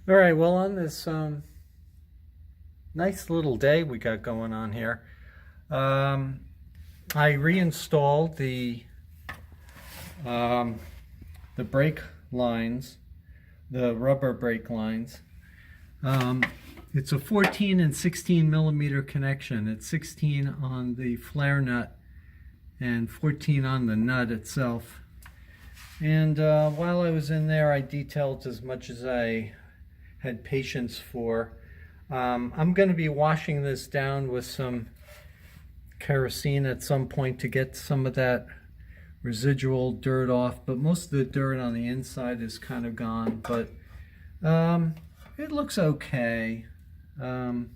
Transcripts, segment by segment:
All right, well, on this nice little day we got going on here, um, I reinstalled the brake lines, the rubber brake lines. It's a 14 and 16 millimeter connection. It's 16 on the flare nut and 14 on the nut itself. And while I was in there, I detailed as much as I had patience for. I'm going to be washing this down with some kerosene at some point to get some of that residual dirt off, but most of the dirt on the inside is kind of gone, but it looks okay. I'm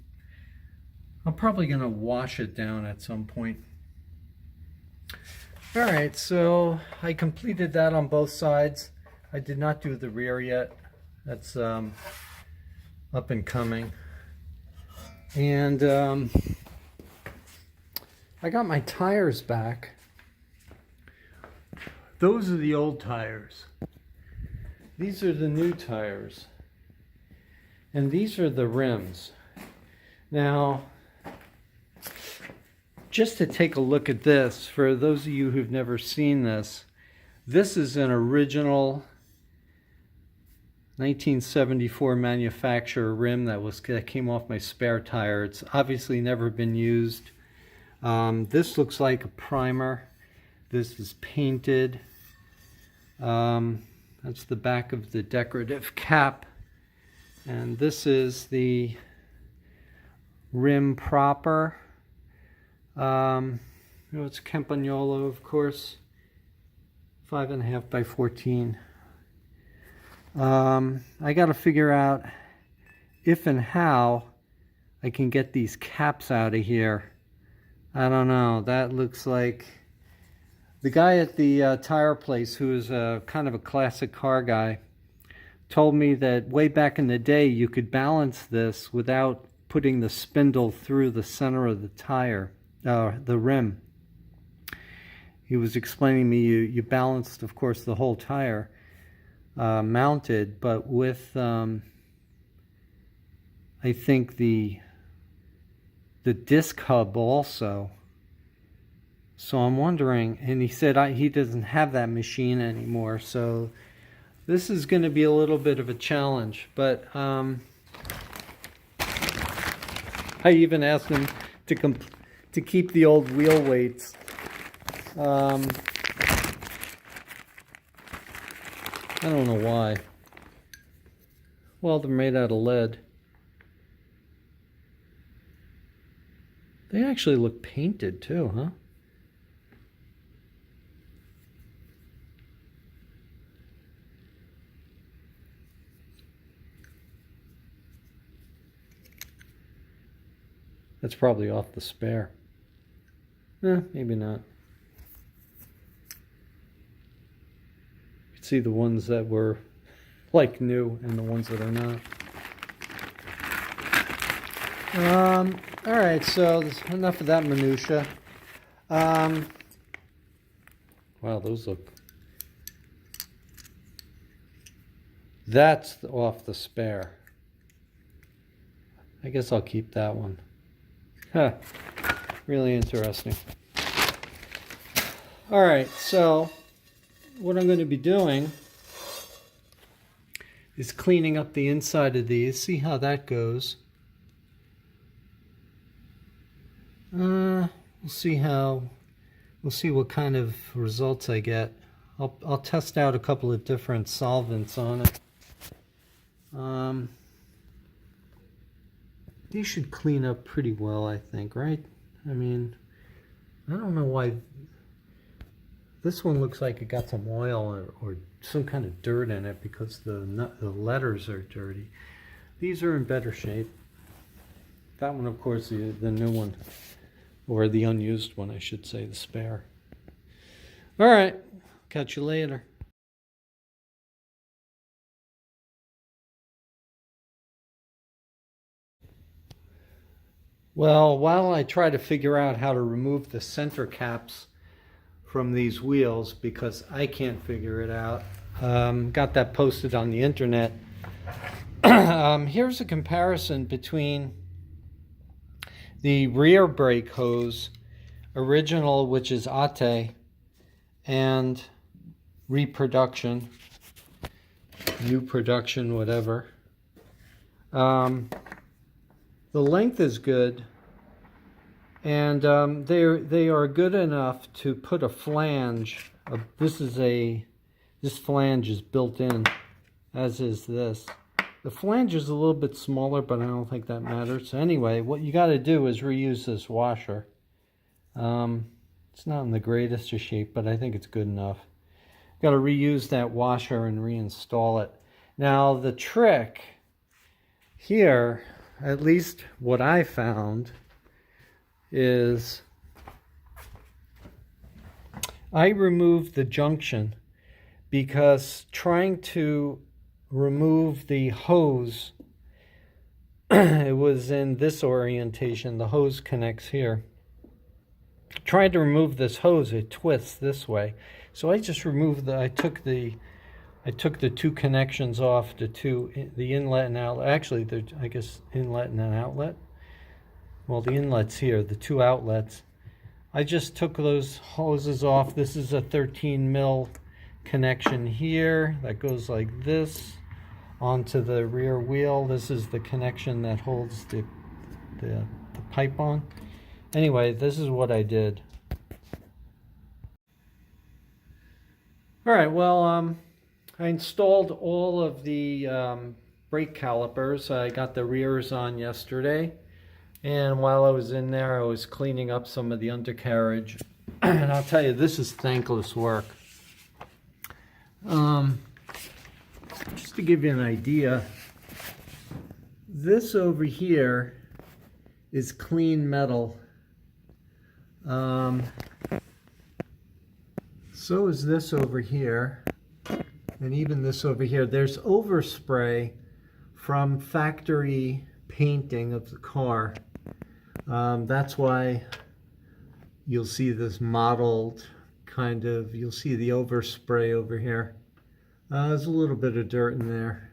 probably going to wash it down at some point. All right, so I completed that on both sides. I did not do the rear yet. That's up and coming. And I got my tires back. Those are the old tires. These are the new tires. And these are the rims. Now, just to take a look at this, for those of you who've never seen this, this is an original 1974 manufacturer rim that came off my spare tire. It's obviously never been used. This looks like a primer. This is painted. That's the back of the decorative cap. And this is the rim proper. It's Campagnolo, of course. 5.5 by 14. I got to figure out if and how I can get these caps out of here. I don't know. That looks like the guy at the tire place, who is kind of a classic car guy, told me that way back in the day you could balance this without putting the spindle through the center of the tire, the rim. He was explaining to me you balanced, of course, the whole tire mounted, but with I think the disc hub also. So I'm wondering, and he said he doesn't have that machine anymore, so this is going to be a little bit of a challenge. But I even asked him to keep the old wheel weights. I don't know why. Well, they're made out of lead. They actually look painted too, huh? That's probably off the spare. Maybe not. You can see the ones that were like new and the ones that are not. All right, so there's enough of that minutia. Wow, those look... That's off the spare. I guess I'll keep that one. Huh. Really interesting. All right, so what I'm going to be doing is cleaning up the inside of these. See how that goes. We'll see what kind of results I get. I'll test out a couple of different solvents on it. These should clean up pretty well, I think, right? I mean, I don't know why this one looks like it got some oil or some kind of dirt in it because the letters are dirty. These are in better shape. That one, of course, the new one, or the unused one, I should say, the spare. All right, catch you later. Well, while I try to figure out how to remove the center caps from these wheels, because I can't figure it out, got that posted on the internet. Here's a comparison between the rear brake hose, original, which is Ate, and reproduction, new production, whatever. The length is good, and they are good enough to put a flange. This flange is built in, as is this. The flange is a little bit smaller, but I don't think that matters. So anyway, what you got to do is reuse this washer. It's not in the greatest of shape, but I think it's good enough. Got to reuse that washer and reinstall it. Now the trick here, at least what I found, is I removed the junction because trying to remove the hose, it was in this orientation, the hose connects here. Trying to remove this hose, it twists this way. So I just removed I took the two connections off, the inlet and outlet. Actually, I guess inlet and an outlet. Well, the inlet's here, the two outlets. I just took those hoses off. This is a 13 mil connection here that goes like this onto the rear wheel. This is the connection that holds the pipe on. Anyway, this is what I did. All right, well, I installed all of the brake calipers. I got the rears on yesterday, and while I was in there, I was cleaning up some of the undercarriage. And I'll tell you, this is thankless work. Just to give you an idea, this over here is clean metal. So is this over here, and even this over here. There's overspray from factory painting of the car. That's why you'll see this mottled kind of, you'll see the overspray over here. There's a little bit of dirt in there.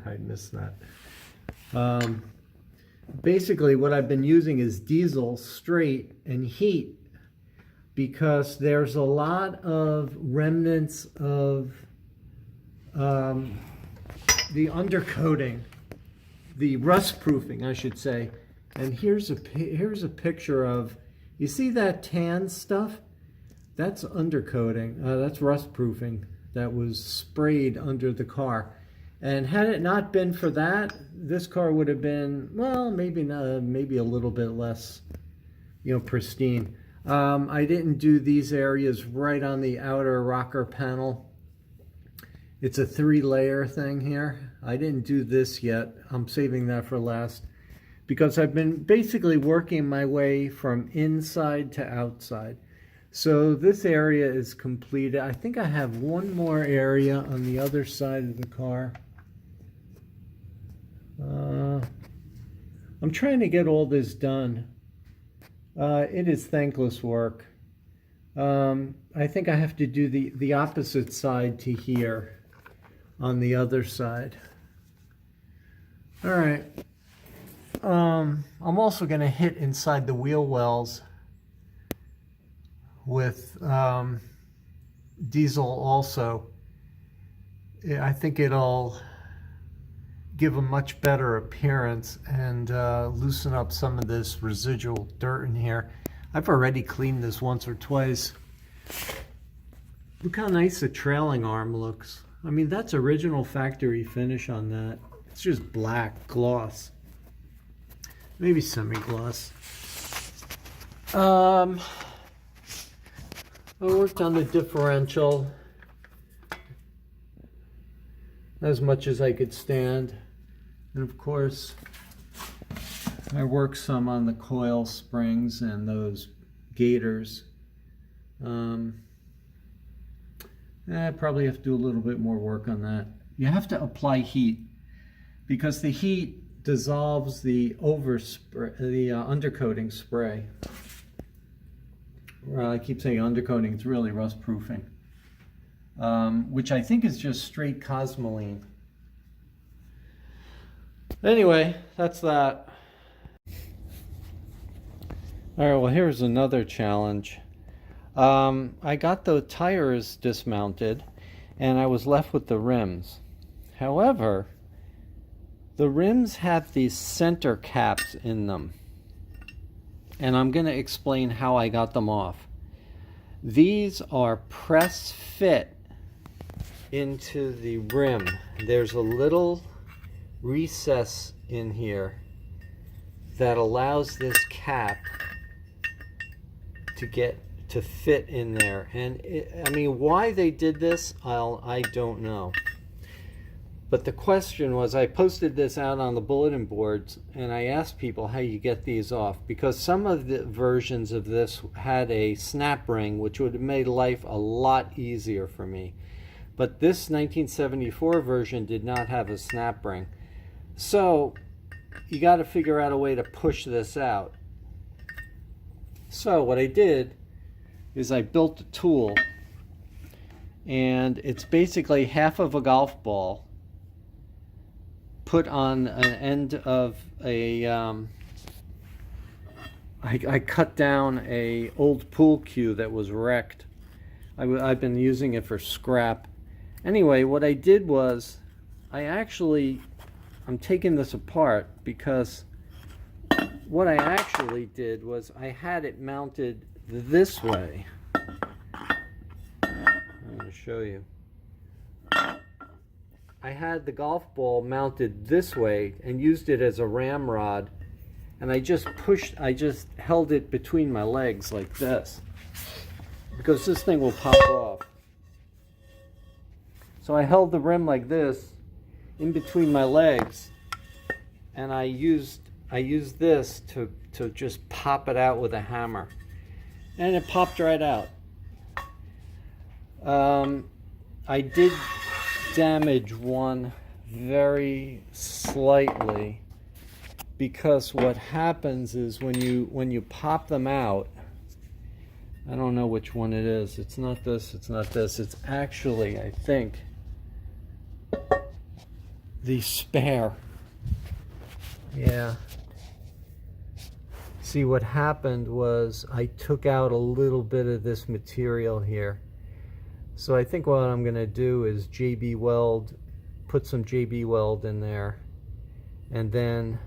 I missed that. Basically what I've been using is diesel straight and heat, because there's a lot of remnants of the undercoating, the rust proofing, I should say. And here's a picture of, you see that tan stuff? That's undercoating. That's rust proofing that was sprayed under the car. And had it not been for that, this car would have been, well, maybe not, maybe a little bit less, pristine. I didn't do these areas right on the outer rocker panel. It's a 3-layer thing here. I didn't do this yet. I'm saving that for last, because I've been basically working my way from inside to outside. So this area is completed. I think I have one more area on the other side of the car. I'm trying to get all this done. It is thankless work. I think I have to do the opposite side to here on the other side. All right. I'm also going to hit inside the wheel wells with diesel also. I think it'll give a much better appearance and loosen up some of this residual dirt in here. I've already cleaned this once or twice. Look how nice the trailing arm looks. I mean, that's original factory finish on that. It's just black gloss. Maybe semi-gloss. I worked on the differential as much as I could stand. And of course, I worked some on the coil springs and those gaiters. I probably have to do a little bit more work on that. You have to apply heat, because the heat dissolves the undercoating spray. Well, I keep saying undercoating, it's really rust proofing, which I think is just straight cosmoline. Anyway, that's that. All right, well, here's another challenge. I got the tires dismounted and I was left with the rims. However, the rims have these center caps in them, and I'm going to explain how I got them off. These are press fit into the rim. There's a little recess in here that allows this cap to fit in there. And I mean, why they did this, I don't know. But the question was, I posted this out on the bulletin boards and I asked people how you get these off, because some of the versions of this had a snap ring, which would have made life a lot easier for me. But this 1974 version did not have a snap ring. So you got to figure out a way to push this out. So what I did is I built a tool, and it's basically half of a golf ball put on an end of a I cut down a old pool cue that was wrecked. I've been using it for scrap. Anyway, what I did was I'm taking this apart because what I actually did was I had it mounted this way. I'm going to show you. I had the golf ball mounted this way and used it as a ramrod, and I just held it between my legs like this, because this thing will pop off. So I held the rim like this in between my legs, and I used this to just pop it out with a hammer, and it popped right out. I did damage one very slightly, because what happens is when you pop them out, I don't know which one it is. It's not this, it's not this. It's actually, I think, the spare. Yeah. See, what happened was I took out a little bit of this material here. So I think what I'm going to do is JB weld, put some JB weld in there, and then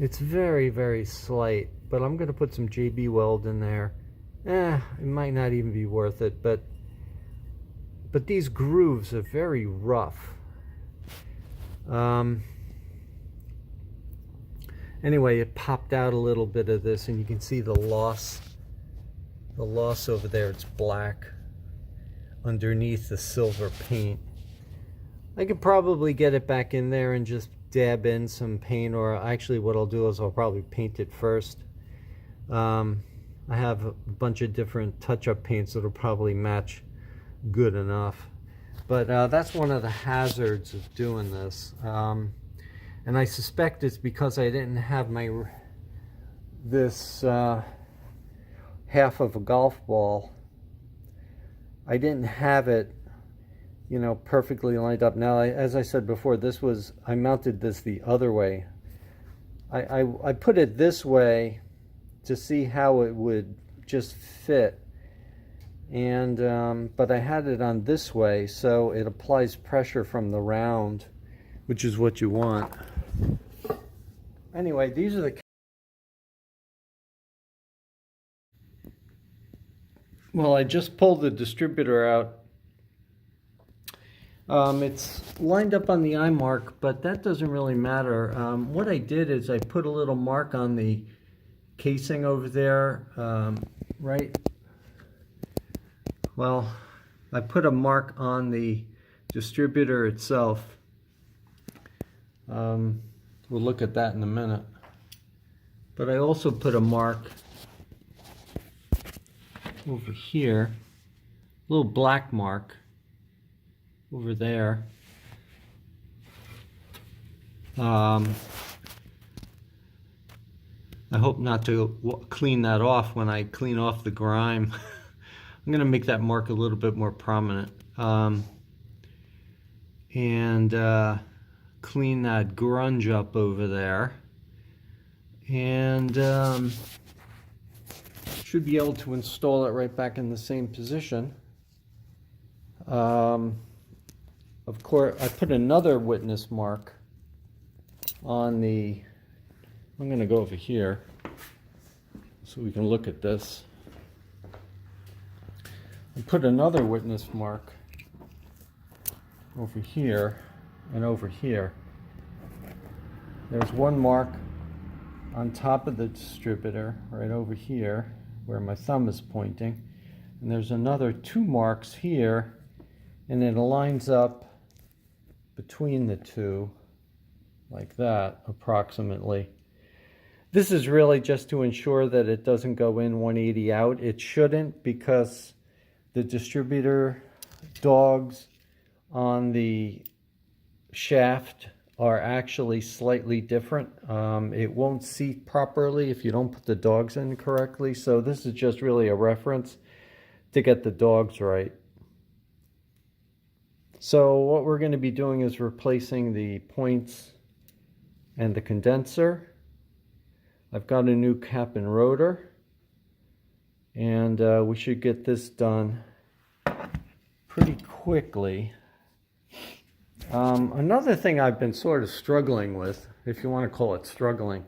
it's very, very slight, but I'm going to put some JB weld in there. It might not even be worth it, but these grooves are very rough. Anyway, it popped out a little bit of this, and you can see the loss over there. It's black underneath the silver paint. I could probably get it back in there and just dab in some paint, or actually what I'll do is I'll probably paint it first. I have a bunch of different touch-up paints that'll probably match good enough. But that's one of the hazards of doing this. And I suspect it's because I didn't have this half of a golf ball. I didn't have it, perfectly lined up. Now, as I said before, I mounted this the other way. I put it this way to see how it would just fit. And but I had it on this way, so it applies pressure from the round, which is what you want. Anyway, these are the... Well, I just pulled the distributor out. It's lined up on the eye mark, but that doesn't really matter. What I did is I put a little mark on the casing over there, right? Well, I put a mark on the distributor itself. We'll look at that in a minute. But I also put a mark over here, a little black mark over there. I hope not to clean that off when I clean off the grime. I'm going to make that mark a little bit more prominent. and clean that grunge up over there. And should be able to install it right back in the same position. Of course, I put another witness mark on the, I'm going to go over here so we can look at this. I put another witness mark over here and over here. There's one mark on top of the distributor right over here where my thumb is pointing, and there's another 2 marks here, and it lines up between the 2 like that approximately. This is really just to ensure that it doesn't go in 180 out. It shouldn't, because the distributor dogs on the shaft are actually slightly different. It won't seat properly if you don't put the dogs in correctly. So this is just really a reference to get the dogs right. So what we're going to be doing is replacing the points and the condenser. I've got a new cap and rotor, and we should get this done pretty quickly. Another thing I've been sort of struggling with, if you want to call it struggling,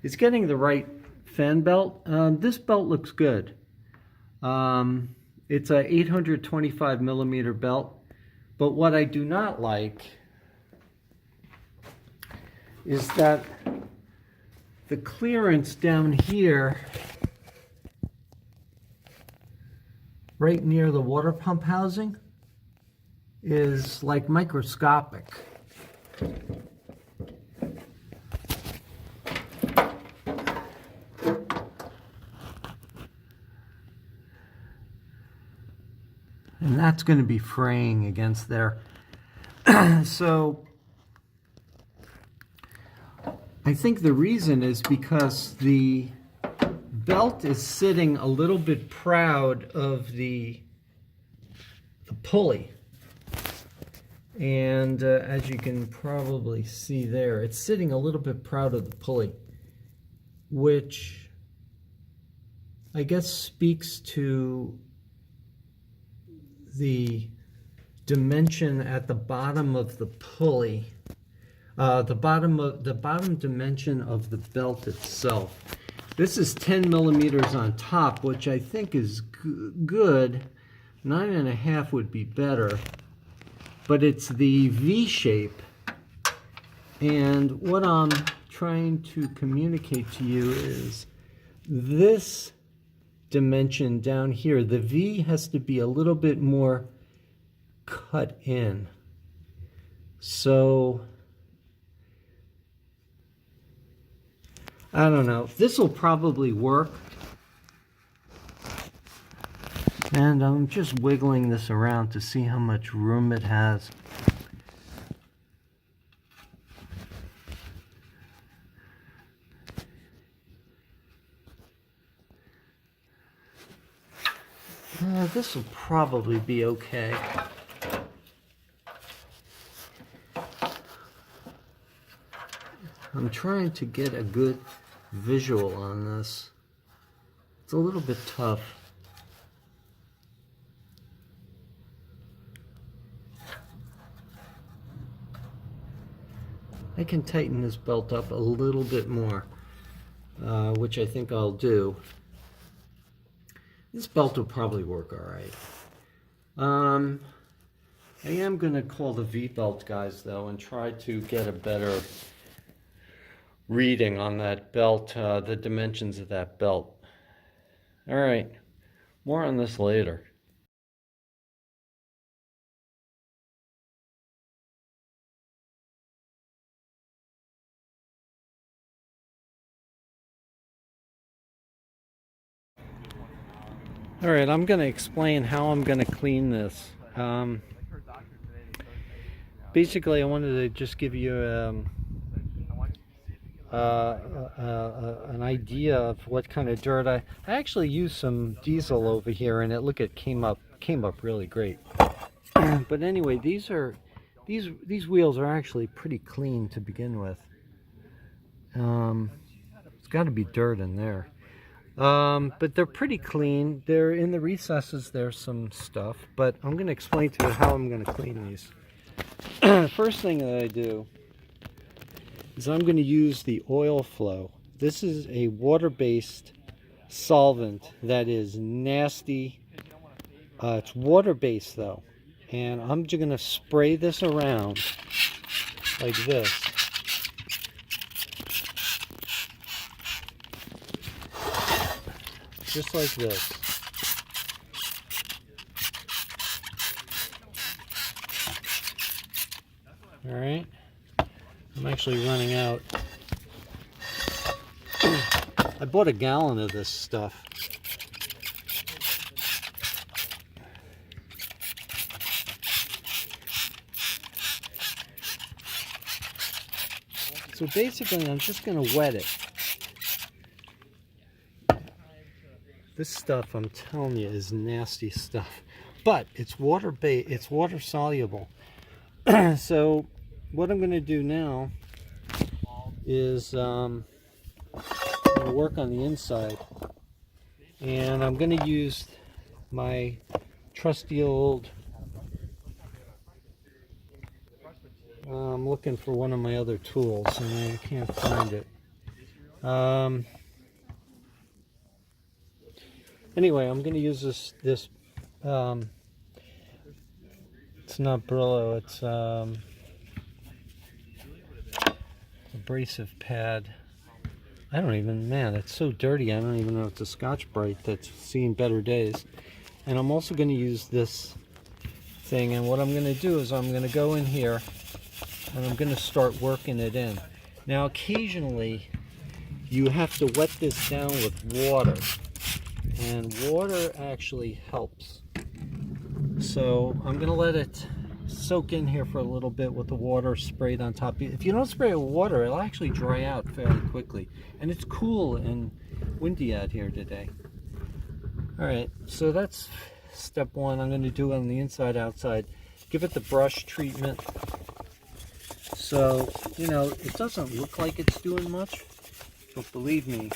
is getting the right fan belt. This belt looks good. It's a 825 millimeter belt, but what I do not like is that the clearance down here, right near the water pump housing, is like microscopic. And that's going to be fraying against there. So I think the reason is because the belt is sitting a little bit proud of the pulley. And as you can probably see there, it's sitting a little bit proud of the pulley, which I guess speaks to the dimension at the bottom of the pulley, the bottom dimension of the belt itself. This is 10 millimeters on top, which I think is good. 9.5 would be better. But it's the V shape, and what I'm trying to communicate to you is this dimension down here. The V has to be a little bit more cut in. So I don't know. This will probably work. And I'm just wiggling this around to see how much room it has. This will probably be okay. I'm trying to get a good visual on this. It's a little bit tough. I can tighten this belt up a little bit more, which I think I'll do. This belt will probably work all right. I am going to call the V-belt guys, though, and try to get a better reading on that belt, the dimensions of that belt. All right, more on this later. All right, I'm going to explain how I'm going to clean this. Basically, I wanted to just give you an idea of what kind of dirt. I actually used some diesel over here, and it came up really great. But anyway, these are these wheels are actually pretty clean to begin with. It's got to be dirt in there. But they're pretty clean. They're in the recesses, there's some stuff, but I'm going to explain to you how I'm going to clean these. First thing that I do is I'm going to use the oil flow. This is a water-based solvent that is nasty. It's water-based though, and I'm just going to spray this around like this. Just like this. All right. I'm actually running out. I bought a gallon of this stuff. So basically, I'm just going to wet it. This stuff, I'm telling you, is nasty stuff. But it's water-based, it's water-soluble. So what I'm going to do now is I'm going to work on the inside. And I'm going to use my trusty old... I'm looking for one of my other tools and I can't find it. Anyway, I'm going to use this it's not Brillo, it's abrasive pad. I don't even, man, it's so dirty, I don't even know it's a Scotch-Brite that's seen better days. And I'm also going to use this thing, and what I'm going to do is I'm going to go in here and I'm going to start working it in. Now occasionally you have to wet this down with water. And water actually helps. So I'm going to let it soak in here for a little bit with the water sprayed on top. If you don't spray it with water, it'll actually dry out fairly quickly. And it's cool and windy out here today. Alright, so that's step one. I'm going to do it on the inside, outside. Give it the brush treatment. So, you know, it doesn't look like it's doing much, but believe me,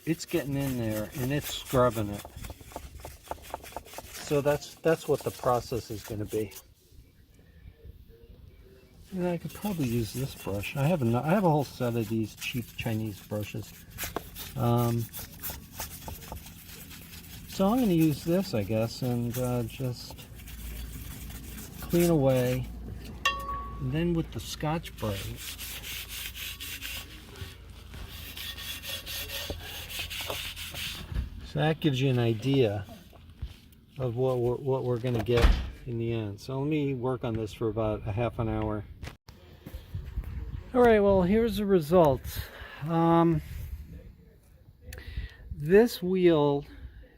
it's getting in there and it's scrubbing it. So that's what the process is going to be. And I could probably use this brush. I have a whole set of these cheap Chinese brushes. So I'm going to use this, I guess, and just clean away. And then with the Scotch-Brite, so that gives you an idea of what we're going to get in the end. So let me work on this for about a half an hour. Alright, well here's the results. This wheel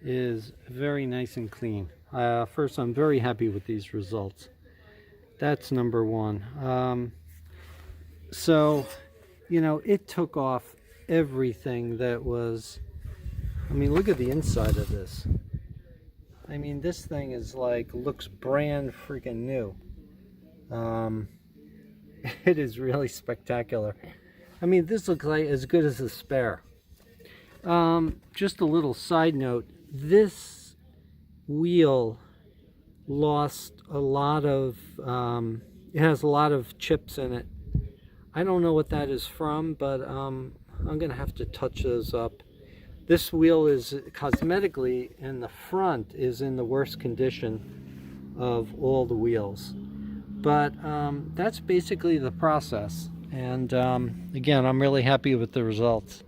is very nice and clean. First, I'm very happy with these results. That's number one. So, you know, it took off everything that was... I mean, look at the inside of this. I mean, this thing is like, looks brand freaking new. It is really spectacular. I mean, this looks like as good as a spare. Just a little side note, this wheel lost a lot of, it has a lot of chips in it. I don't know what that is from, but I'm going to have to touch those up. This wheel is cosmetically, in the front, is in the worst condition of all the wheels. But that's basically the process. And again, I'm really happy with the results.